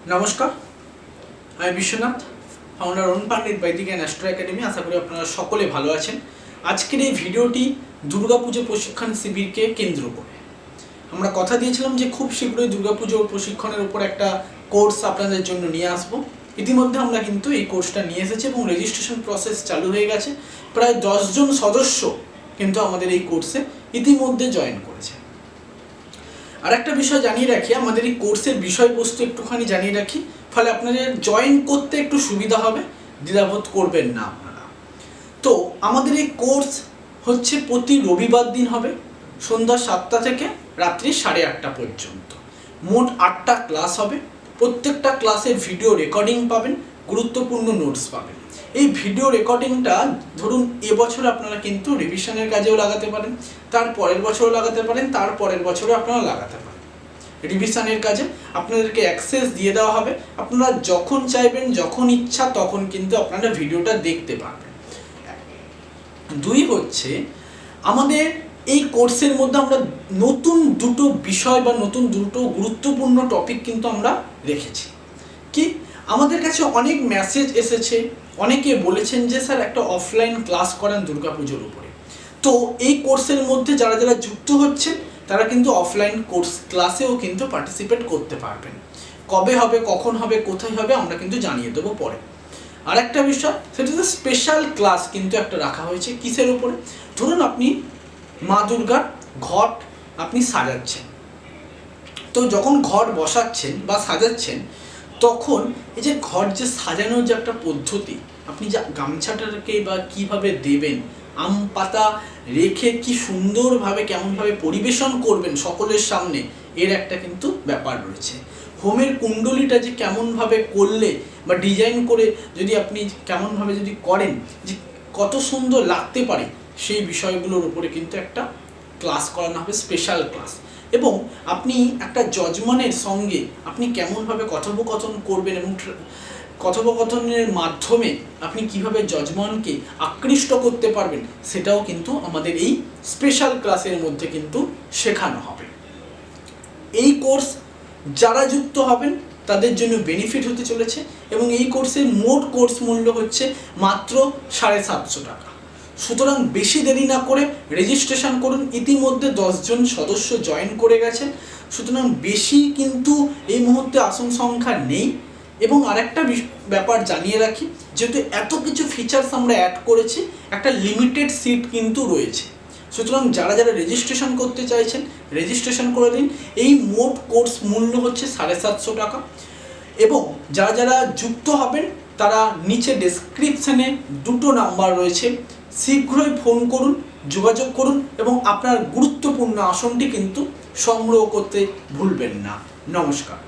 নমস্কার, আমি বিশ্বনাথ, ফাউন্ডার অরুণ পান্ডিত বৈদিক অ্যান্ড অ্যাস্ট্রো একাডেমি। আশা করি আপনারা সকলে ভালো আছেন। আজকের এই ভিডিওটি দুর্গাপুজো প্রশিক্ষণ শিবিরকে কেন্দ্র করে। আমরা কথা দিয়েছিলাম যে খুব শীঘ্রই দুর্গাপুজো প্রশিক্ষণের উপর একটা কোর্স আপনাদের জন্য নিয়ে আসবো। ইতিমধ্যে আমরা কিন্তু এই কোর্সটা নিয়ে এসেছি এবং রেজিস্ট্রেশন প্রসেস চালু হয়ে গেছে। প্রায় 10 জন সদস্য কিন্তু আমাদের এই কোর্সে ইতিমধ্যে জয়েন করেছে। আর একটা বিষয় জানিয়ে রাখি, আমাদের এই কোর্সের বিষয়বস্তু একটুখানি জানিয়ে রাখি, ফলে আপনাদের জয়েন করতে একটু সুবিধা হবে, দ্বিধাবোধ করবেন না আপনারা। তো আমাদের এই কোর্স হচ্ছে প্রতি রবিবার দিন হবে, সন্ধ্যা 7টা থেকে রাত্রি 8:30 পর্যন্ত। মোট 8টা ক্লাস হবে। প্রত্যেকটা ক্লাসের ভিডিও রেকর্ডিং পাবেন, গুরুত্বপূর্ণ নোটস পাবেন। এই ভিডিও রেকর্ডিংটা ধরুন এবছর আপনারা কিন্তু রিভিশনের কাজেও লাগাতে পারেন, তার পরের বছরও লাগাতে পারেন, তার পরের বছরও আপনারা লাগাতে পারেন। রিভিশনের কাজে আপনাদেরকে অ্যাক্সেস দিয়ে দেওয়া হবে, আপনারা যখন চাইবেন যখন ইচ্ছা তখন কিন্তু আপনারা ভিডিওটা দেখতে পারবেন। 2 হচ্ছে আমাদের এই কোর্সের মধ্যে আমরা নতুন দুটো বিষয় বা নতুন দুটো গুরুত্বপূর্ণ টপিক কিন্তু আমরা রেখেছি। কি আমাদের কাছে অনেক মেসেজ এসেছে, অনেকে বলেছেন যে স্যার একটা অফলাইন ক্লাস করান দুর্গাপুজোর উপরে। তো এই কোর্সের মধ্যে যারা যারা যুক্ত হচ্ছেন তারা কিন্তু অফলাইন কোর্স ক্লাসেও কিন্তু পার্টিসিপেট করতে পারবেন। কবে হবে, কখন হবে, কোথায় হবে আমরা কিন্তু জানিয়ে দেবো পরে। আর একটা বিষয়, সেটা হচ্ছে স্পেশাল ক্লাস কিন্তু একটা রাখা হয়েছে। কিসের উপরে? ধরুন আপনি মা দুর্গার ঘট আপনি সাজাচ্ছেন, তো যখন ঘট বসাচ্ছেন বা সাজাচ্ছেন তখন এই যে ঘট যে সাজানোর যে একটা পদ্ধতি, আপনি যে গামছাটাকে বা কিভাবে দেবেন, আম পাতা রেখে কি সুন্দরভাবে কেমনভাবে পরিবেশন করবেন সকলের সামনে, এর একটা কিন্তু ব্যাপার রয়েছে। হোমের কুণ্ডলিটা যে কেমনভাবে করলে বা ডিজাইন করে যদি আপনি কেমনভাবে যদি করেন যে কত সুন্দর লাগতে পারে, সেই বিষয়গুলোর উপরে কিন্তু একটা ক্লাস করানো হবে, স্পেশাল ক্লাস। এবং আপনি একটা যজমানের সঙ্গে আপনি কেমনভাবে কথোপকথন করবেন এবং কথোপকথনের মাধ্যমে আপনি কিভাবে যজমানকে আকৃষ্ট করতে পারবেন, সেটাও কিন্তু আমাদের এই স্পেশাল ক্লাসের মধ্যে কিন্তু শেখানো হবে। এই কোর্স যারা যুক্ত হবেন তাদের জন্য বেনিফিট হতে চলেছে এবং এই কোর্সের মোট কোর্স মূল্য হচ্ছে মাত্র 750 টাকা। সুতরাং বেশি দেরি না করে রেজিস্ট্রেশন করুন। ইতিমধ্যে 10 জন সদস্য জয়েন করে গেছেন, সুতরাং বেশি কিন্তু এই মুহূর্তে আসন সংখ্যা নেই। এবং আরেকটা ব্যাপার জানিয়ে রাখি, যেহেতু এত কিছু ফিচার্স আমরা অ্যাড করেছি, একটা লিমিটেড সিট কিন্তু রয়েছে। সুতরাং যারা যারা রেজিস্ট্রেশন করতে চাইছেন রেজিস্ট্রেশন করে দিন। এই মোট কোর্স মূল্য হচ্ছে 750 টাকা। এবং যারা যারা যুক্ত হবেন তারা নিচে ডেসক্রিপশানে 2টো নাম্বার রয়েছে, শীঘ্রই ফোন করুন, যোগাযোগ করুন এবং আপনার গুরুত্বপূর্ণ আসনটি কিন্তু সংগ্রহ করতে ভুলবেন না। নমস্কার।